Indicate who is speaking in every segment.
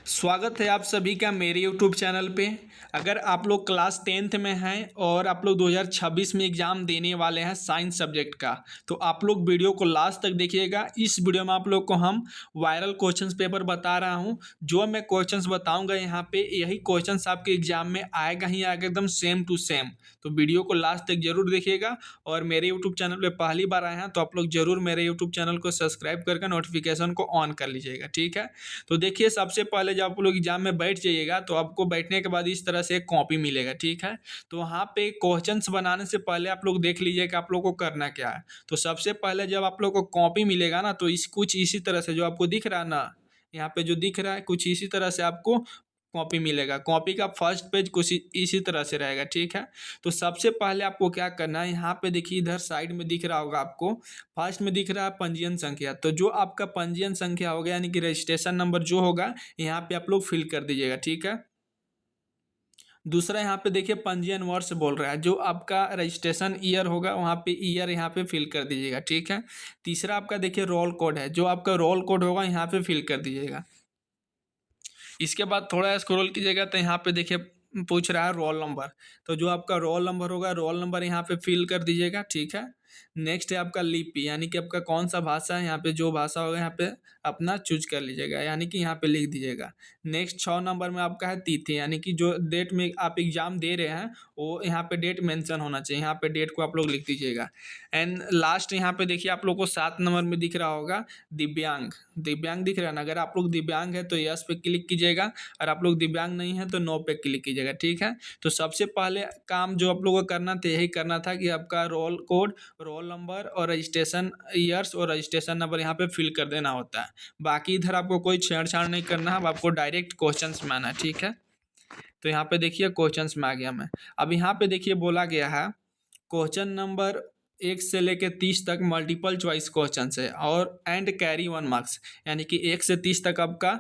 Speaker 1: स्वागत है आप सभी का मेरे यूट्यूब चैनल पे। अगर आप लोग क्लास 10th में हैं और आप लोग 2026 में एग्ज़ाम देने वाले हैं साइंस सब्जेक्ट का, तो आप लोग वीडियो को लास्ट तक देखिएगा। इस वीडियो में आप लोग को हम वायरल क्वेश्चंस पेपर बता रहा हूँ। जो मैं क्वेश्चंस बताऊँगा यहाँ पे, यही क्वेश्चंस आपके एग्जाम में आएगा ही आएगा, एकदम सेम टू सेम। तो वीडियो को लास्ट तक जरूर देखिएगा। और मेरे यूट्यूब चैनल पे पहली बार आए हैं तो आप लोग जरूर मेरे यूट्यूब चैनल को सब्सक्राइब करके नोटिफिकेशन को ऑन कर लीजिएगा, ठीक है। तो देखिए, सबसे पहले जब आप लोग एग्जाम में बैठ जाइएगा तो आपको बैठने के बाद इस तरह से एक कॉपी मिलेगा, ठीक है। तो वहाँ पे क्वेश्चंस बनाने से पहले आप लोग देख लीजिए कि आप लोग को करना क्या है। तो सबसे पहले जब आप लोग को कॉपी मिलेगा ना, तो कुछ इसी तरह से जो आपको दिख रहा है ना, यहाँ पे जो दिख रहा है कुछ इसी तरह से आपको कॉपी मिलेगा। कॉपी का फर्स्ट पेज कुछ इसी तरह से रहेगा, ठीक है। तो सबसे पहले आपको क्या करना है, यहाँ पे देखिए इधर साइड में दिख रहा होगा आपको, फर्स्ट में दिख रहा है पंजीयन संख्या। तो जो आपका पंजीयन संख्या होगा यानी कि रजिस्ट्रेशन नंबर जो होगा, यहाँ पे आप लोग फिल कर दीजिएगा, ठीक है। दूसरा यहाँ पे देखिए पंजीयन वर्ष बोल रहा है, जो आपका रजिस्ट्रेशन ईयर होगा वहाँ पे ईयर यहाँ पे फिल कर दीजिएगा, ठीक है। तीसरा आपका देखिए रोल कोड है, जो आपका रोल कोड होगा यहाँ पे फिल कर दीजिएगा। इसके बाद थोड़ा स्क्रॉल कीजिएगा तो यहाँ पे देखिए पूछ रहा है रोल नंबर। तो जो आपका रोल नंबर होगा, रोल नंबर यहाँ पे फिल कर दीजिएगा, ठीक है। नेक्स्ट है आपका लिपि, यानी कि आपका कौन सा भाषा है, यहाँ पे जो भाषा होगा यहाँ पे अपना चूज कर लीजिएगा, यानी कि यहाँ पे लिख दीजिएगा। नेक्स्ट 6 नंबर में आपका है तिथि, यानी कि जो डेट में आप एग्जाम दे रहे हैं वो यहाँ पे डेट मेंशन होना चाहिए, यहाँ पे डेट को आप लोग लिख दीजिएगा। एंड लास्ट यहाँ पे देखिए आप लोग को 7 नंबर में दिख रहा होगा दिव्यांग। दिव्यांग दिख रहा है ना, अगर आप लोग दिव्यांग है तो यस पे क्लिक कीजिएगा, और आप लोग दिव्यांग नहीं है तो नो पे क्लिक कीजिएगा, ठीक है। तो सबसे पहले काम जो आप लोगों को करना था, यही करना था कि आपका रोल कोड, रोल नंबर और रजिस्ट्रेशन ईयर्स और रजिस्ट्रेशन नंबर यहाँ पे फिल कर देना होता है। बाकी इधर आपको कोई छेड़छाड़ नहीं करना है, अब आपको डायरेक्ट क्वेश्चंस में आना है, ठीक है। तो यहाँ पे देखिए क्वेश्चंस में आ गया मैं। अब यहाँ पे देखिए बोला गया है क्वेश्चन नंबर 1 से लेके 30 तक मल्टीपल चॉइस क्वेश्चन है और एंड कैरी 1 मार्क्स, यानी कि 1 से 30 तक आपका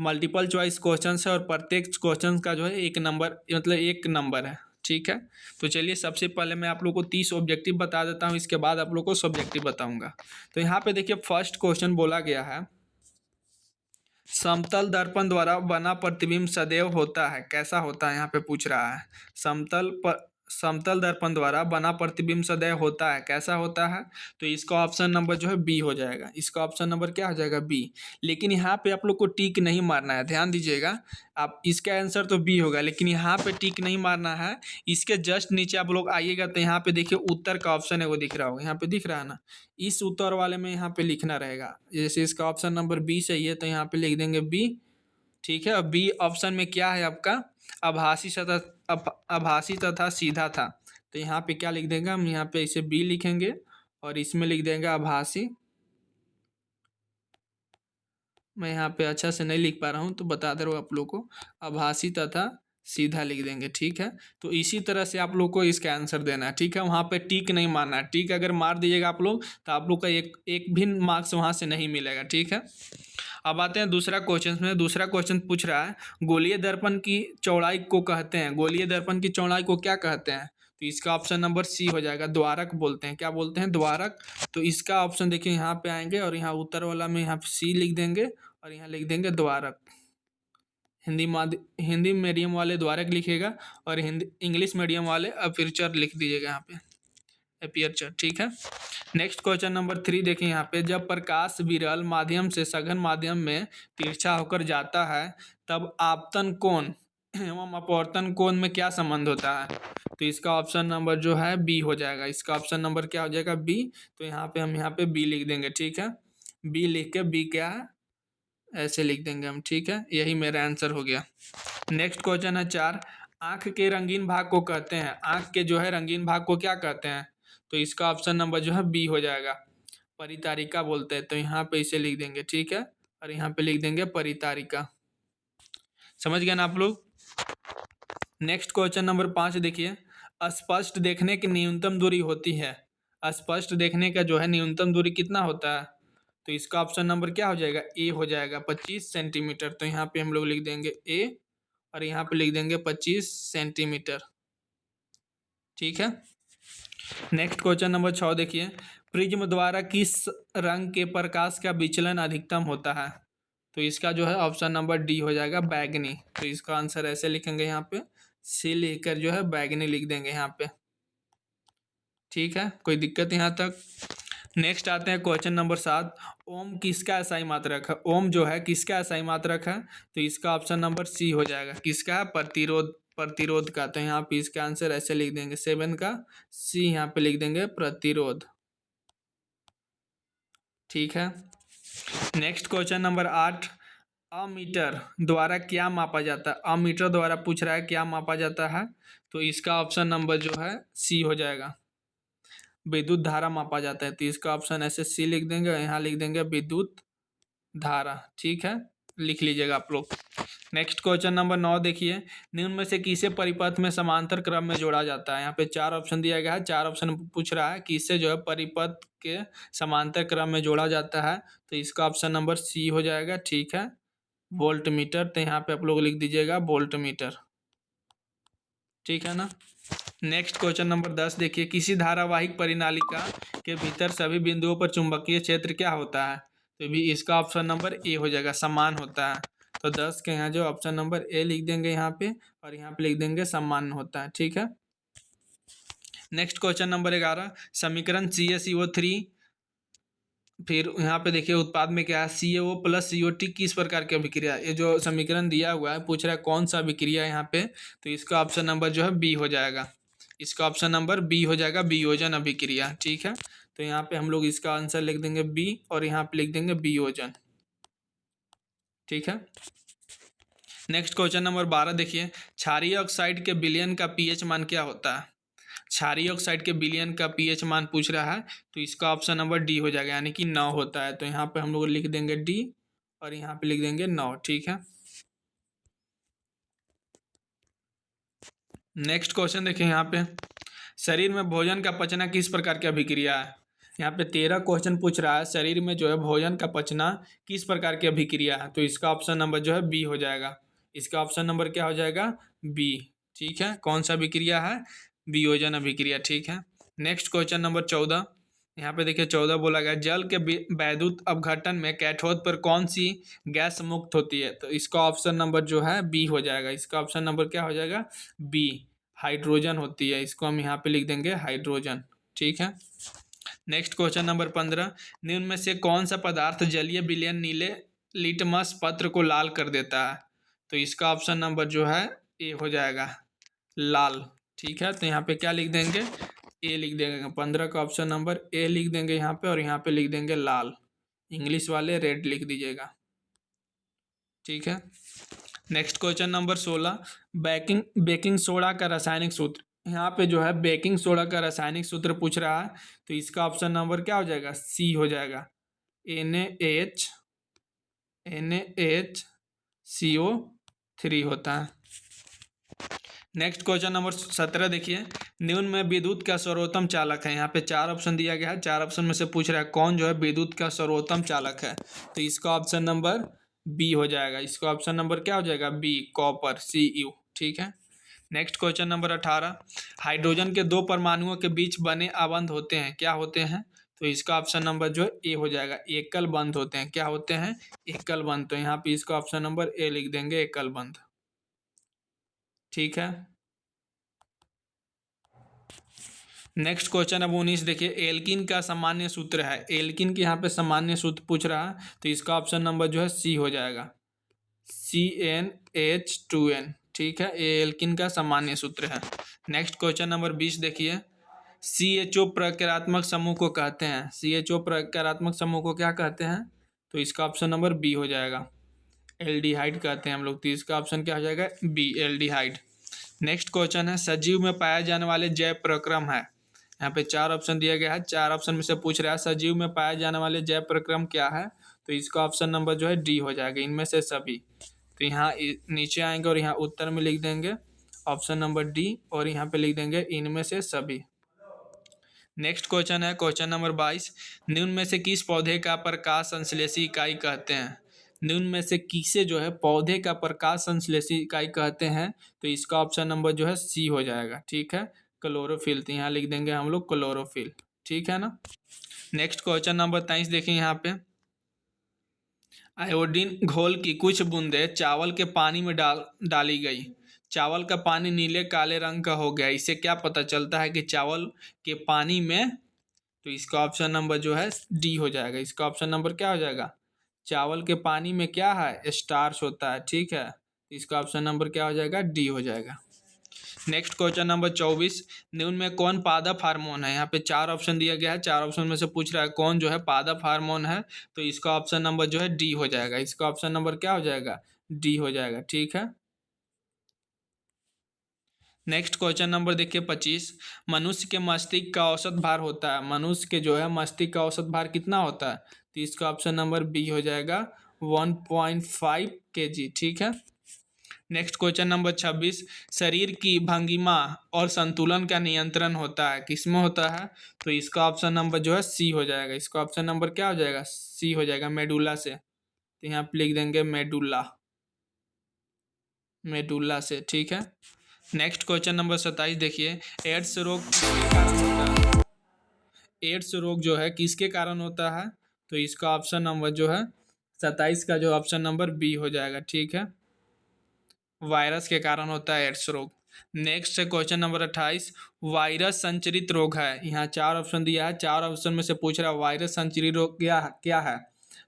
Speaker 1: मल्टीपल चॉइस क्वेश्चन है और प्रत्येक क्वेश्चन का जो है 1 नंबर, मतलब 1 नंबर है, ठीक है। तो चलिए सबसे पहले मैं आप लोग को 30 ऑब्जेक्टिव बता देता हूँ, इसके बाद आप लोग को सब्जेक्टिव बताऊंगा। तो यहाँ पे देखिए फर्स्ट क्वेश्चन बोला गया है, समतल दर्पण द्वारा बना प्रतिबिंब सदैव होता है, कैसा होता है यहाँ पे पूछ रहा है। समतल दर्पण द्वारा बना प्रतिबिंब सदैव होता है, कैसा होता है। तो इसका ऑप्शन नंबर जो है बी हो जाएगा, इसका ऑप्शन नंबर क्या हो जाएगा, बी। लेकिन यहाँ पे आप लोग को टिक नहीं मारना है, ध्यान दीजिएगा। आप इसका आंसर तो बी होगा, लेकिन यहाँ पे टिक नहीं मारना है। इसके जस्ट नीचे आप लोग आइएगा तो यहाँ पे देखिए उत्तर का ऑप्शन है, वो दिख रहा होगा, यहाँ पे दिख रहा है ना। इस उत्तर वाले में यहाँ पे लिखना रहेगा, जैसे इसका ऑप्शन नंबर बी सही है तो यहाँ पे लिख देंगे बी, ठीक है। और बी ऑप्शन में क्या है आपका, आभासी तथा आभासी तथा सीधा था। तो यहाँ पे क्या लिख देंगे हम, यहाँ पे इसे बी लिखेंगे और इसमें लिख देंगे आभासी। मैं यहाँ पे अच्छा से नहीं लिख पा रहा हूँ तो बता दे रहा हूँ आप लोग को, आभासी तथा सीधा लिख देंगे, ठीक है। तो इसी तरह से आप लोग को इसका आंसर देना है, ठीक है। वहाँ पे टिक नहीं मारना है, टिक अगर मार दीजिएगा आप लोग तो आप लोग का एक भी मार्क्स वहाँ से नहीं मिलेगा, ठीक है। अब आते हैं दूसरा क्वेश्चन में। दूसरा क्वेश्चन पूछ रहा है गोलीय दर्पण की चौड़ाई को कहते हैं, गोलीय दर्पण की चौड़ाई को क्या कहते हैं। तो इसका ऑप्शन नंबर सी हो जाएगा, द्वारक बोलते हैं, क्या बोलते हैं, द्वारक। तो इसका ऑप्शन देखिए यहाँ पे आएंगे और यहाँ उत्तर वाला में यहाँ पे सी लिख देंगे और यहाँ लिख देंगे द्वारक। हिंदी मीडियम वाले द्वारक लिखिएगा और हिंदी इंग्लिश मीडियम वाले अपर्चर लिख दीजिएगा यहाँ पे, अपर्चर, ठीक है। नेक्स्ट क्वेश्चन नंबर 3 देखिए यहाँ पे, जब प्रकाश विरल माध्यम से सघन माध्यम में तिरछा होकर जाता है तब आपतन कोण एवं अपवर्तन कोण में क्या संबंध होता है। तो इसका ऑप्शन नंबर जो है बी हो जाएगा, इसका ऑप्शन नंबर क्या हो जाएगा, बी। तो यहाँ पे हम यहाँ पे बी लिख देंगे, ठीक है। बी लिख के बी क्या है ऐसे लिख देंगे हम, ठीक है। यही मेरा आंसर हो गया। नेक्स्ट क्वेश्चन है 4, आंख के रंगीन भाग को कहते हैं, आंख के जो है रंगीन भाग को क्या कहते हैं। तो इसका ऑप्शन नंबर जो है बी हो जाएगा, परितारिका बोलते हैं। तो यहाँ पे इसे लिख देंगे, ठीक है, और यहाँ पे लिख देंगे परितारिका। समझ गए ना आप लोग। नेक्स्ट क्वेश्चन नंबर 5 देखिए, स्पष्ट देखने की न्यूनतम दूरी होती है, स्पष्ट देखने का जो है न्यूनतम दूरी कितना होता है। तो इसका ऑप्शन नंबर क्या हो जाएगा, ए हो जाएगा, 25 सेंटीमीटर। तो यहाँ पे हम लोग लिख देंगे ए और यहाँ पे लिख देंगे 25 सेंटीमीटर, ठीक है। नेक्स्ट क्वेश्चन नंबर 6 देखिए, प्रिज्म द्वारा किस रंग के प्रकाश का विचलन अधिकतम होता है। तो इसका जो है ऑप्शन नंबर डी हो जाएगा बैगनी। तो इसका आंसर ऐसे लिखेंगे यहाँ पे, सी लिखकर जो है बैगनी लिख देंगे यहाँ पे। ठीक है, कोई दिक्कत यहाँ तक? नेक्स्ट आते हैं क्वेश्चन नंबर 7। ओम किसका एसआई मात्रक है? ओम जो है किसका एसआई मात्रक है? तो इसका ऑप्शन नंबर सी हो जाएगा। किसका है? प्रतिरोध, प्रतिरोध का। तो यहाँ पे इसका आंसर ऐसे लिख देंगे, 7 का सी यहाँ पे लिख देंगे, प्रतिरोध। ठीक है, नेक्स्ट क्वेश्चन नंबर 8। अमीटर द्वारा क्या मापा जाता है? अमीटर द्वारा पूछ रहा है क्या मापा जाता है? तो इसका ऑप्शन नंबर जो है सी हो जाएगा, विद्युत धारा मापा जाता है। तो इसका ऑप्शन ऐसे सी लिख देंगे, यहाँ लिख देंगे विद्युत धारा। ठीक है, लिख लीजिएगा आप लोग। नेक्स्ट क्वेश्चन नंबर 9 देखिए, निम्न में से किसे परिपथ में समांतर क्रम में जोड़ा जाता है? यहाँ पे 4 ऑप्शन दिया गया है, 4 ऑप्शन पूछ रहा है किससे जो है परिपथ के समांतर क्रम में जोड़ा जाता है। तो इसका ऑप्शन नंबर सी हो जाएगा। ठीक है, वोल्ट मीटर। तो यहाँ पे आप लोग लिख दीजिएगा वोल्ट मीटर। ठीक है ना। नेक्स्ट क्वेश्चन नंबर 10 देखिए, किसी धारावाहिक परिनालिका के भीतर सभी बिंदुओं पर चुंबकीय क्षेत्र क्या होता है? तो भी इसका ऑप्शन नंबर ए हो जाएगा, समान होता है। तो 10 के यहाँ जो ऑप्शन नंबर ए लिख देंगे यहाँ पे, और यहाँ पे लिख देंगे समान होता है। ठीक है, नेक्स्ट क्वेश्चन नंबर 11, समीकरण CaCO3, फिर यहाँ पे देखिए उत्पाद में क्या है, CaO प्लस CO2 किस प्रकार की अभिक्रिया? ये जो समीकरण दिया हुआ है पूछ रहा है कौन सा अभिक्रिया है यहाँ पे। तो इसका ऑप्शन नंबर जो है बी हो जाएगा। इसका ऑप्शन नंबर बी हो जाएगा, वियोजन अभिक्रिया। ठीक है, तो यहाँ पे हम लोग इसका आंसर लिख देंगे बी, और यहाँ पे लिख देंगे वियोजन। ठीक है, नेक्स्ट क्वेश्चन नंबर 12 देखिए, क्षारीय ऑक्साइड के विलयन का पीएच मान क्या होता है? क्षारीय ऑक्साइड के विलयन का पीएच मान पूछ रहा है। तो इसका ऑप्शन नंबर डी हो जाएगा, यानी कि 9 होता है। तो यहाँ पे हम लोग लिख देंगे डी, और यहाँ पे लिख देंगे 9। ठीक है, नेक्स्ट क्वेश्चन देखिए, यहाँ पे शरीर में भोजन का पचना किस प्रकार की अभिक्रिया है? यहाँ पे 13 क्वेश्चन पूछ रहा है, शरीर में जो है भोजन का पचना किस प्रकार की अभिक्रिया है? तो इसका ऑप्शन नंबर जो है बी हो जाएगा। इसका ऑप्शन नंबर क्या हो जाएगा? बी। ठीक है, कौन सा अभिक्रिया है? वियोजन अभिक्रिया। ठीक है, नेक्स्ट क्वेश्चन नंबर 14। यहाँ पे देखिए 14 बोला गया, जल के वैद्युत अपघटन में कैथोड पर कौन सी गैस मुक्त होती है? तो इसका ऑप्शन नंबर जो है बी हो जाएगा। इसका ऑप्शन नंबर क्या हो जाएगा? बी, हाइड्रोजन होती है। इसको हम यहाँ पे लिख देंगे हाइड्रोजन। ठीक है, नेक्स्ट क्वेश्चन नंबर 15, निम्न में से कौन सा पदार्थ जलीय विलयन नीले लिटमस पत्र को लाल कर देता है? तो इसका ऑप्शन नंबर जो है ए हो जाएगा, लाल। ठीक है, तो यहाँ पे क्या लिख देंगे? ए लिख देंगे। 15 का ऑप्शन नंबर ए लिख देंगे यहाँ पे, और यहाँ पे लिख देंगे लाल। इंग्लिश वाले रेड लिख दीजिएगा। ठीक है, next question number 16, baking soda का रासायनिक सूत्र। यहाँ पे जो है बेकिंग सोडा का रासायनिक सूत्र पूछ रहा है। तो इसका ऑप्शन नंबर क्या हो जाएगा? सी हो जाएगा, NaHCO3 होता है। नेक्स्ट क्वेश्चन नंबर 17 देखिए, निम्न में विद्युत का सर्वोत्तम चालक है। यहाँ पे 4 ऑप्शन दिया गया है, 4 ऑप्शन में से पूछ रहा है कौन जो है विद्युत का सर्वोत्तम चालक है? तो इसका ऑप्शन नंबर बी हो जाएगा। इसका ऑप्शन नंबर क्या हो जाएगा? B, copper, Cu। ठीक है, नेक्स्ट क्वेश्चन नंबर 18, हाइड्रोजन के 2 परमाणुओं के बीच बने आबंध होते हैं, क्या होते हैं? तो इसका ऑप्शन नंबर जो है ए हो जाएगा, एकल बंध होते हैं। क्या होते हैं? एकल बंध। तो यहाँ पे इसका ऑप्शन नंबर ए लिख देंगे, एकल बंध। ठीक है, नेक्स्ट क्वेश्चन अब 19 देखिए, एल्किन का सामान्य सूत्र है। एल्किन के यहाँ पे सामान्य सूत्र पूछ रहा है। तो इसका ऑप्शन नंबर जो है सी हो जाएगा, CnH2n। ठीक है, ये एल्किन का सामान्य सूत्र है। नेक्स्ट क्वेश्चन नंबर 20 देखिए, CHO प्रकारात्मक समूह को कहते हैं। CHO प्रकारात्मक समूह को क्या कहते हैं? तो इसका ऑप्शन नंबर बी हो जाएगा, एल्डिहाइड कहते हैं हम लोग। तो इसका ऑप्शन क्या हो जाएगा? B, aldehyde. नेक्स्ट क्वेश्चन है, सजीव में पाए जाने वाले जैव प्रक्रम है। यहाँ पे 4 ऑप्शन दिया गया है, 4 ऑप्शन में से पूछ रहा है सजीव में पाए जाने वाले जैव प्रक्रम क्या है? तो इसका ऑप्शन नंबर जो है डी हो जाएगा, इनमें से सभी। तो यहाँ नीचे आएंगे और यहाँ उत्तर में लिख देंगे ऑप्शन नंबर डी, और यहाँ पे लिख देंगे इनमें से सभी। नेक्स्ट क्वेश्चन है क्वेश्चन नंबर 22, निम्न में से किस पौधे का प्रकाश संश्लेषी इकाई कहते हैं? निम्न में से किसे जो है पौधे का प्रकाश संश्लेषी इकाई कहते हैं? तो इसका ऑप्शन नंबर जो है सी हो जाएगा। ठीक है, क्लोरोफिल। तो यहाँ लिख देंगे हम लोग क्लोरोफिल। ठीक है ना। नेक्स्ट क्वेश्चन नंबर 23 देखिए, यहाँ पे आयोडीन घोल की कुछ बूंदें चावल के पानी में डाली गई। चावल का पानी नीले काले रंग का हो गया, इससे क्या पता चलता है कि चावल के पानी में। तो इसका ऑप्शन नंबर जो है डी हो जाएगा। इसका ऑप्शन नंबर क्या हो जाएगा? चावल के पानी में क्या है? स्टार्च होता है, ठीक है। इसका ऑप्शन नंबर क्या हो जाएगा? डी हो जाएगा। नेक्स्ट क्वेश्चन नंबर 24, निम्न में कौन पादप हार्मोन है? यहाँ पे चार ऑप्शन दिया गया है, चार ऑप्शन में से पूछ रहा है कौन जो है पादप हार्मोन है। तो इसका ऑप्शन नंबर जो है डी हो जाएगा। इसका ऑप्शन नंबर क्या हो जाएगा? डी हो जाएगा, ठीक है। नेक्स्ट क्वेश्चन नंबर देखिए 25, मनुष्य के मस्तिष्क का औसत भार होता है। मनुष्य के जो है मस्तिष्क का औसत भार कितना होता है? तो इसका ऑप्शन नंबर बी हो जाएगा 1.5 kg, ठीक है। नेक्स्ट क्वेश्चन नंबर 26, शरीर की भंगिमा और संतुलन का नियंत्रण होता है, किसमें होता है? तो इसका ऑप्शन नंबर जो है सी हो जाएगा। इसका ऑप्शन नंबर क्या हो जाएगा? सी हो जाएगा, मेडुला से। तो यहाँ पे लिख देंगे मेडुला, मेडुला से, ठीक है। नेक्स्ट क्वेश्चन नंबर 27 देखिए, एड्स रोग किसके कारण होता है? एड्स रोग जो है किसके कारण होता है? तो इसका ऑप्शन नंबर जो है 27 का जो ऑप्शन नंबर बी हो जाएगा, ठीक है। वायरस के कारण होता है एड्स रोग। नेक्स्ट है क्वेश्चन नंबर 28, वायरस संचरित रोग है। यहाँ चार ऑप्शन दिया है, चार ऑप्शन में से पूछ रहा है वायरस संचरित रोग क्या क्या है?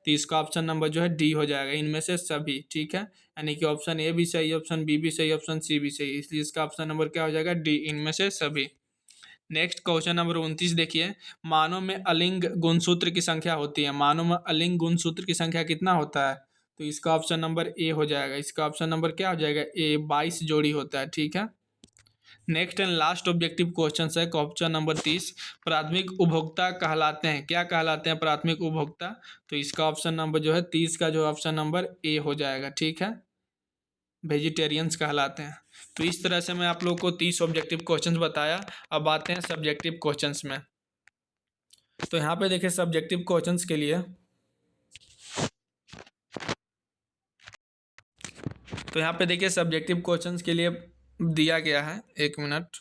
Speaker 1: तो इसका ऑप्शन नंबर जो है डी हो जाएगा, इनमें से सभी, ठीक है। यानी कि ऑप्शन ए भी सही, ऑप्शन बी भी सही, ऑप्शन सी भी सही, इसलिए इसका ऑप्शन नंबर क्या हो जाएगा? डी, इनमें से सभी। नेक्स्ट क्वेश्चन नंबर 29 देखिए, मानव में अलिंग गुणसूत्र की संख्या होती है। मानव में अलिंग गुणसूत्र की संख्या कितना होता है? तो इसका ऑप्शन नंबर ए हो जाएगा। इसका ऑप्शन नंबर क्या हो जाएगा? ए, 22 जोड़ी होता है, ठीक है। Next and last objective question है क्वेश्चन नंबर 30, प्राथमिक उपभोक्ता कहलाते हैं, क्या कहलाते हैं प्राथमिक उपभोक्ता? तो इसका ऑप्शन नंबर जो है 30 का जो ऑप्शन नंबर ए हो जाएगा, ठीक है। वेजिटेरियंस कहलाते हैं। तो इस तरह से मैं आप लोग को 30 ऑब्जेक्टिव क्वेश्चंस बताया। अब आते हैं सब्जेक्टिव क्वेश्चंस में। तो यहाँ पे देखिए सब्जेक्टिव क्वेश्चंस के लिए, तो यहाँ पे देखिए सब्जेक्टिव क्वेश्चंस के लिए दिया गया है, एक मिनट।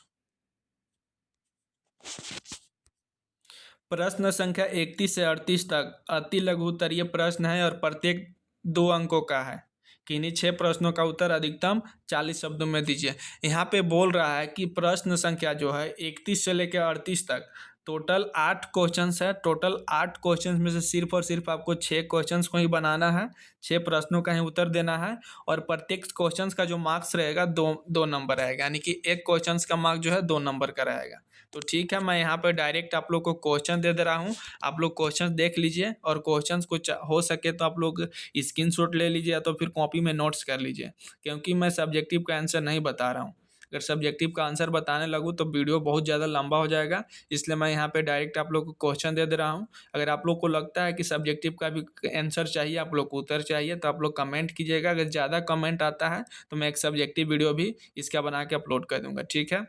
Speaker 1: प्रश्न संख्या 31 से 38 तक अति लघु उत्तरीय प्रश्न है और प्रत्येक 2 अंकों का है। किन्हीं 6 प्रश्नों का उत्तर अधिकतम 40 शब्दों में दीजिए। यहाँ पे बोल रहा है कि प्रश्न संख्या जो है 31 से लेकर 38 तक टोटल 8 क्वेश्चंस है। टोटल 8 क्वेश्चंस में से सिर्फ और सिर्फ आपको 6 क्वेश्चंस को ही बनाना है, 6 प्रश्नों का ही उत्तर देना है। और प्रत्येक क्वेश्चंस का जो मार्क्स रहेगा 2 नंबर रहेगा, यानी कि एक क्वेश्चंस का मार्क्स जो है 2 नंबर का रहेगा। तो ठीक है, मैं यहाँ पर डायरेक्ट आप लोग को क्वेश्चन दे रहा हूँ, आप लोग क्वेश्चन देख लीजिए और क्वेश्चंस को हो सके तो आप लोग स्क्रीनशॉट ले लीजिए या तो फिर कॉपी में नोट्स कर लीजिए, क्योंकि मैं सब्जेक्टिव का आंसर नहीं बता रहा हूँ। अगर सब्जेक्टिव का आंसर बताने लगूँ तो वीडियो बहुत ज़्यादा लंबा हो जाएगा, इसलिए मैं यहाँ पे डायरेक्ट आप लोग को क्वेश्चन दे रहा हूँ। अगर आप लोग को लगता है कि सब्जेक्टिव का भी आंसर चाहिए, आप लोग को उत्तर चाहिए, तो आप लोग कमेंट कीजिएगा। अगर ज़्यादा कमेंट आता है तो मैं एक सब्जेक्टिव वीडियो भी इसका बना के अपलोड कर दूँगा, ठीक है।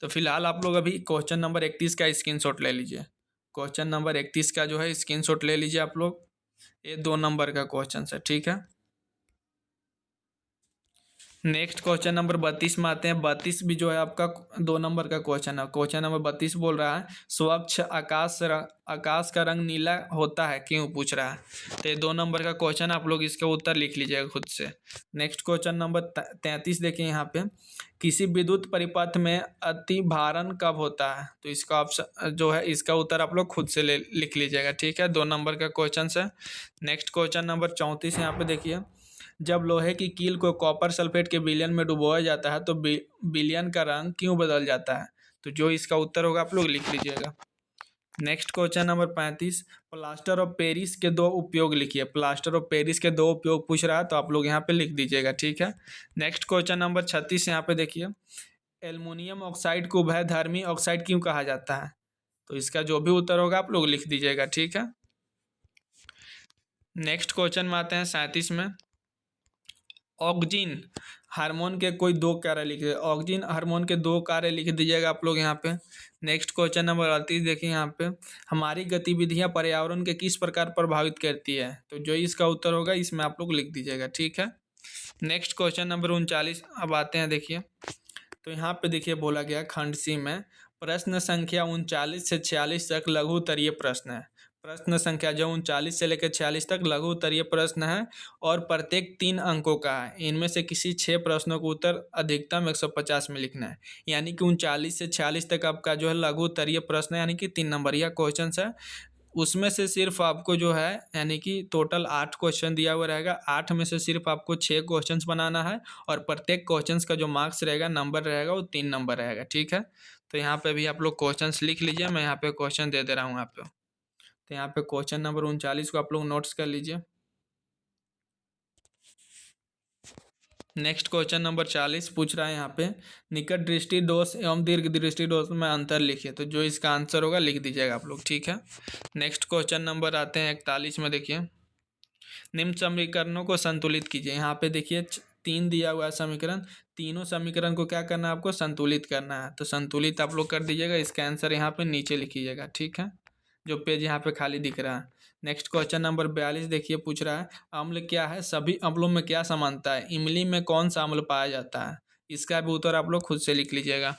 Speaker 1: तो फिलहाल आप लोग अभी क्वेश्चन नंबर 31 का स्क्रीनशॉट ले लीजिए। क्वेश्चन नंबर 31 का जो है स्क्रीनशॉट ले लीजिए आप लोग। ये 2 नंबर का क्वेश्चन है, ठीक है। नेक्स्ट क्वेश्चन नंबर 32 में आते हैं। 32 भी जो है आपका 2 नंबर का क्वेश्चन है। क्वेश्चन नंबर 32 बोल रहा है स्वच्छ आकाश का रंग नीला होता है, क्यों पूछ रहा है। तो ये 2 नंबर का क्वेश्चन, आप लोग इसका उत्तर लिख लीजिएगा खुद से। नेक्स्ट क्वेश्चन नंबर 33 देखिए यहाँ पे, किसी विद्युत परिपथ में अति भारण कब होता है? तो इसका ऑप्शन जो है, इसका उत्तर आप लोग खुद से लिख लीजिएगा, ठीक है। 2 नंबर का क्वेश्चन है। नेक्स्ट क्वेश्चन नंबर 34 यहाँ पे देखिए, जब लोहे की कील को कॉपर सल्फेट के विलयन में डुबोया जाता है तो विलयन का रंग क्यों बदल जाता है? तो जो इसका उत्तर होगा आप लोग लिख लीजिएगा। Next question number 35, plaster of Paris के 2 उपयोग लिखिए। प्लास्टर ऑफ पेरिस के 2 उपयोग पूछ रहा है, तो आप लोग यहाँ पे लिख दीजिएगा, ठीक है। नेक्स्ट क्वेश्चन नंबर 36 यहाँ पे देखिए, एल्युमिनियम ऑक्साइड को उभयधर्मी ऑक्साइड क्यों कहा जाता है? तो इसका जो भी उत्तर होगा आप लोग लिख दीजिएगा, ठीक है। नेक्स्ट क्वेश्चन में आते हैं 37 में, ऑक्जिन हार्मोन के कोई 2 कार्य लिखिए। ऑक्जिन हार्मोन के 2 कार्य लिख दीजिएगा आप लोग यहाँ पे। नेक्स्ट क्वेश्चन नंबर 38 देखिए यहाँ पे, हमारी गतिविधियाँ पर्यावरण के किस प्रकार प्रभावित करती है? तो जो इसका उत्तर होगा इसमें आप लोग लिख दीजिएगा, ठीक है। नेक्स्ट क्वेश्चन नंबर 39 अब आते हैं देखिए। तो यहाँ पे देखिए बोला गया खंड सी में प्रश्न संख्या 39 से 46 तक लघु उत्तरीय प्रश्न है। प्रश्न संख्या जो 39 से लेकर 46 तक लघु उत्तरीय प्रश्न है और प्रत्येक 3 अंकों का है। इनमें से किसी 6 प्रश्नों का उत्तर अधिकतम 150 में लिखना है। यानी कि 39 से 46 तक आपका जो है लघु उत्तरीय प्रश्न है, यानी कि 3 नंबरिया क्वेश्चन है। उसमें से सिर्फ आपको जो है यानी कि टोटल 8 क्वेश्चन दिया हुआ रहेगा। 8 में से सिर्फ आपको 6 क्वेश्चन बनाना है और प्रत्येक क्वेश्चन का जो मार्क्स रहेगा, नंबर रहेगा, वो 3 नंबर रहेगा। ठीक है, तो यहाँ पे भी आप लोग क्वेश्चन लिख लीजिए। मैं यहाँ पे क्वेश्चन दे दे रहा हूँ आप लोग। तो यहाँ पे क्वेश्चन नंबर 39 को आप लोग नोट्स कर लीजिए। नेक्स्ट क्वेश्चन नंबर 40 पूछ रहा है यहाँ पे, निकट दृष्टि दोष एवं दीर्घ दृष्टि दोष में अंतर लिखिए। तो जो इसका आंसर होगा लिख दीजिएगा आप लोग। ठीक है, नेक्स्ट क्वेश्चन नंबर आते हैं 41 में। देखिए, निम्न समीकरणों को संतुलित कीजिए। यहाँ पे देखिए 3 दिया हुआ है समीकरण। तीनों समीकरण को क्या करना है, आपको संतुलित करना है। तो संतुलित आप लोग कर दीजिएगा। इसका आंसर यहाँ पे नीचे लिखिएगा। ठीक है, जो पेज यहाँ पे खाली दिख रहा है। नेक्स्ट क्वेश्चन नंबर 42 देखिए, पूछ रहा है अम्ल क्या है, सभी अम्लों में क्या समानता है, इमली में कौन सा अम्ल पाया जाता है। इसका भी उत्तर आप लोग खुद से लिख लीजिएगा।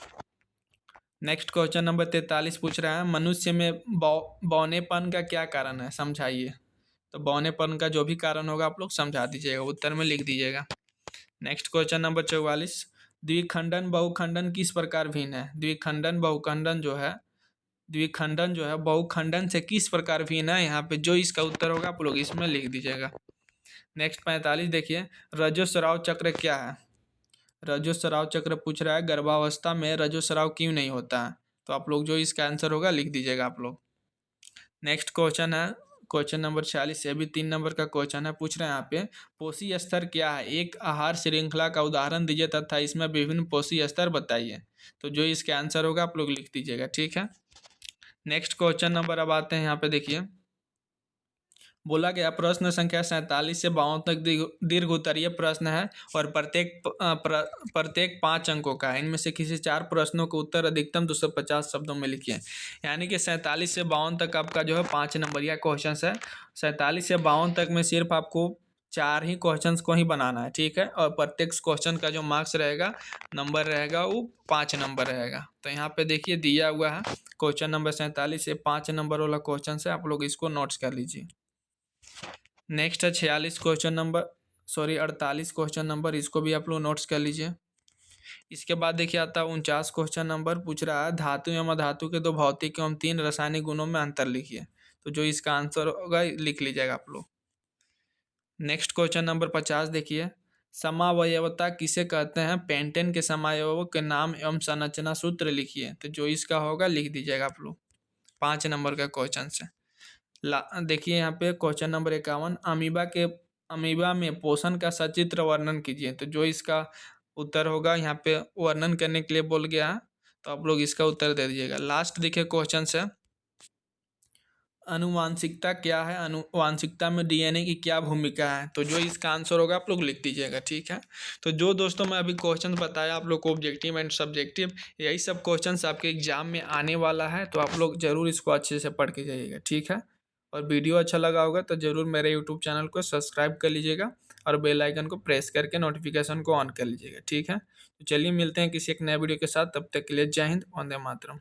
Speaker 1: नेक्स्ट क्वेश्चन नंबर 43 पूछ रहा है, मनुष्य में बौनेपन का क्या कारण है, समझाइए। तो बौनेपन का जो भी कारण होगा आप लोग समझा दीजिएगा, उत्तर में लिख दीजिएगा। नेक्स्ट क्वेश्चन नंबर 44, द्विखंडन बहुखंडन किस प्रकार भिन्न है। द्विखंडन जो है बहुखंडन से किस प्रकार भिन्न है। यहाँ पे जो इसका उत्तर होगा आप लोग इसमें लिख दीजिएगा। नेक्स्ट 45 देखिए, रजोस्राव चक्र क्या है। रजोस्राव चक्र पूछ रहा है गर्भावस्था में रजोस्राव क्यों नहीं होता है। तो आप लोग जो इसका आंसर होगा लिख दीजिएगा आप लोग। नेक्स्ट क्वेश्चन है क्वेश्चन नंबर 46, ये भी 3 नंबर का क्वेश्चन है। पूछ रहे हैं यहाँ पे, पोषी स्तर क्या है, एक आहार श्रृंखला का उदाहरण दीजिए तथा इसमें विभिन्न पोषी स्तर बताइए। तो जो इसका आंसर होगा आप लोग लिख दीजिएगा। ठीक है, नेक्स्ट क्वेश्चन नंबर अब आते हैं यहाँ पे। देखिए, बोला गया प्रश्न संख्या 47 से 52 तक दीर्घ उत्तरीय प्रश्न है और प्रत्येक 5 अंकों का है। इनमें से किसी 4 प्रश्नों का उत्तर अधिकतम 250 शब्दों में लिखिए। यानी कि 47 से 52 तक आपका जो है 5 नंबरिया क्वेश्चन है। 47 से 52 तक में सिर्फ आपको 4 ही क्वेश्चंस को ही बनाना है। ठीक है, और प्रत्येक क्वेश्चन का जो मार्क्स रहेगा, नंबर रहेगा, वो 5 नंबर रहेगा। तो यहाँ पे देखिए दिया हुआ है क्वेश्चन नंबर 47 से 5 नंबर वाला क्वेश्चन है। आप लोग इसको नोट्स कर लीजिए। नेक्स्ट है 48 48 क्वेश्चन नंबर, इसको भी आप लोग नोट्स कर लीजिए। इसके बाद देखिए आता है 49 क्वेश्चन नंबर। पूछ रहा है धातु एवं अधातु के 2 भौतिक एवं 3 रासायनिक गुणों में अंतर लिखिए। तो जो इसका आंसर होगा लिख लीजिएगा आप लोग। नेक्स्ट क्वेश्चन नंबर 50 देखिए, समावयवता किसे कहते हैं, पेंटेन के समावयव के नाम एवं संरचना सूत्र लिखिए। तो जो इसका होगा लिख दीजिएगा आप लोग। 5 नंबर का क्वेश्चन है। देखिए यहाँ पे क्वेश्चन नंबर 51, अमीबा में पोषण का सचित्र वर्णन कीजिए। तो जो इसका उत्तर होगा यहाँ पे वर्णन करने के लिए बोल गया है, तो आप लोग इसका उत्तर दे दीजिएगा। लास्ट देखिए क्वेश्चन है, अनुवांशिकता क्या है, अनुवांशिकता में डीएनए की क्या भूमिका है। तो जो इसका आंसर होगा आप लोग लिख दीजिएगा। ठीक है, तो जो दोस्तों मैं अभी क्वेश्चन बताया आप लोग को, ऑब्जेक्टिव एंड सब्जेक्टिव, यही सब क्वेश्चंस आपके एग्जाम में आने वाला है। तो आप लोग जरूर इसको अच्छे से पढ़ के जाइएगा। ठीक है, और वीडियो अच्छा लगा होगा तो ज़रूर मेरे यूट्यूब चैनल को सब्सक्राइब कर लीजिएगा और बेल आइकन को प्रेस करके नोटिफिकेशन को ऑन कर लीजिएगा। ठीक है, तो चलिए मिलते हैं किसी एक नए वीडियो के साथ। तब तक के लिए जय हिंद, वंदे मातरम।